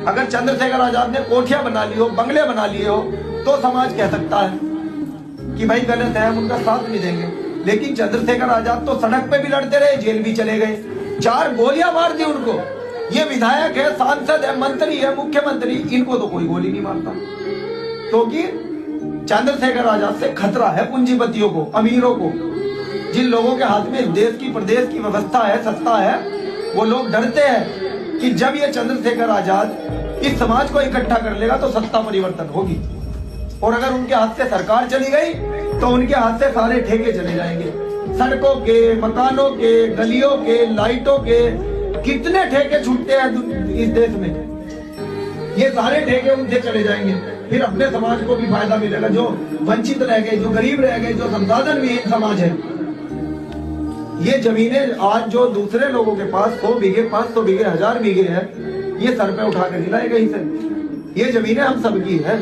अगर चंद्रशेखर आजाद ने कोठियां बना ली हो, बंगले बना लिए हो, तो समाज कह सकता है कि भाई गलत है, हम उनका साथ नहीं देंगे। लेकिन चंद्रशेखर आजाद तो सड़क पे भी लड़ते रहे, जेल भी चले गए, 4 गोलियां मार दी उनको। ये विधायक है, सांसद है, मंत्री है, मुख्यमंत्री, इनको तो कोई गोली नहीं मारता, क्योंकि चंद्रशेखर आजाद से खतरा है पूंजीपतियों को, अमीरों को। जिन लोगों के हाथ में देश की प्रदेश की व्यवस्था है, सत्ता है, वो लोग डरते हैं कि जब ये चंद्रशेखर आजाद इस समाज को इकट्ठा कर लेगा तो सत्ता परिवर्तन होगी, और अगर उनके हाथ से सरकार चली गई तो उनके हाथ से सारे ठेके चले जाएंगे, सड़कों के, मकानों के, गलियों के, लाइटों के। कितने ठेके छूटते हैं इस देश में, ये सारे ठेके उनसे चले जाएंगे। फिर अपने समाज को भी फायदा मिलेगा, जो वंचित रह गए, जो गरीब रह गए, जो संसाधन विहीन समाज है। ये जमीनें आज जो दूसरे लोगों के पास 100 बीघे, 500 बीघे, 1000 बीघे है, ये सर पे उठा कर दिलाए कहीं से। ये जमीनें हम सबकी है।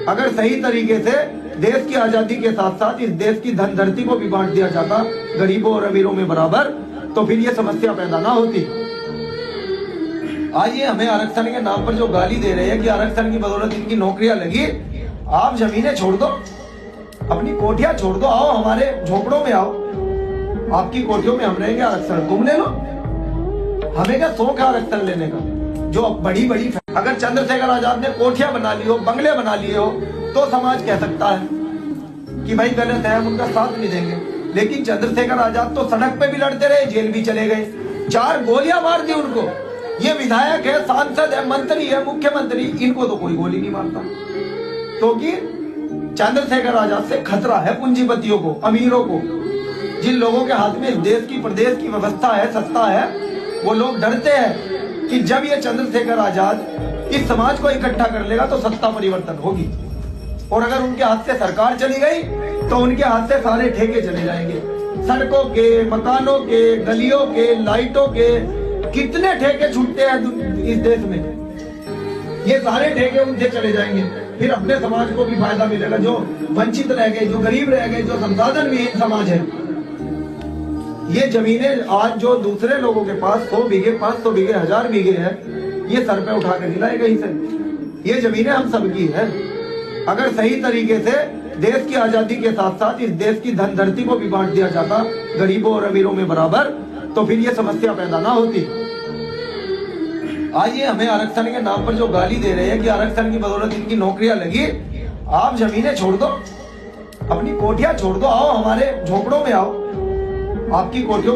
अगर सही तरीके से देश की आजादी के साथ साथ इस देश की धन धरती को भी बांट दिया जाता गरीबों और अमीरों में बराबर, तो फिर ये समस्या पैदा ना होती। आज ये हमें आरक्षण के नाम पर जो गाली दे रहे हैं कि आरक्षण की बदौलत इनकी नौकरियां लगी, आप जमीनें छोड़ दो, अपनी कोठियां छोड़ दो, आओ हमारे झोपड़ों में आओ, आपकी कोठियों में हम रहेंगे, आरक्षण तुम ले लो। हमें क्या शौक है आरक्षण लेने का? जो बड़ी बड़ी, अगर चंद्रशेखर आजाद ने कोठियां बना ली हो, बंगले बना लिए हो, तो समाज कह सकता है कि भाई गलत है, हम उनका साथ नहीं देंगे। लेकिन चंद्रशेखर आजाद तो सड़क पे भी लड़ते रहे, जेल भी चले गए, 4 गोलियां मार दी उनको। ये विधायक है, सांसद है, मंत्री है, मुख्यमंत्री, इनको तो कोई गोली नहीं मारता, क्योंकि चंद्रशेखर आजाद से खतरा है पूंजीपतियों को, अमीरों को। जिन लोगों के हाथ में देश की प्रदेश की व्यवस्था है, सत्ता है, वो लोग डरते हैं कि जब ये चंद्रशेखर आजाद इस समाज को इकट्ठा कर लेगा तो सत्ता परिवर्तन होगी, और अगर उनके हाथ से सरकार चली गई तो उनके हाथ से सारे ठेके चले जाएंगे, सड़कों के, मकानों के, गलियों के, लाइटों के। कितने ठेके छूटते हैं इस देश में, ये सारे ठेके उनसे चले जाएंगे। फिर अपने समाज को भी फायदा मिलेगा, जो वंचित रह गए, जो गरीब रह गए, जो संसाधन विहीन समाज है। ये जमीनें आज जो दूसरे लोगों के पास 100 बीघे, 500 बीघे, 1000 बीघे है, ये सर पे उठा कर दिलाए कहीं से। ये जमीनें हम सबकी है। अगर सही तरीके से देश की आजादी के साथ साथ इस देश की धन धरती को भी बांट दिया जाता गरीबों और अमीरों में बराबर, तो फिर ये समस्या पैदा ना होती। आज ये हमें आरक्षण के नाम पर जो गाली दे रहे हैं कि आरक्षण की बदौलत इनकी नौकरियां लगी, आप जमीनें छोड़ दो, अपनी कोठियां छोड़ दो, आओ हमारे झोपड़ों में आओ, आपकी कोठियों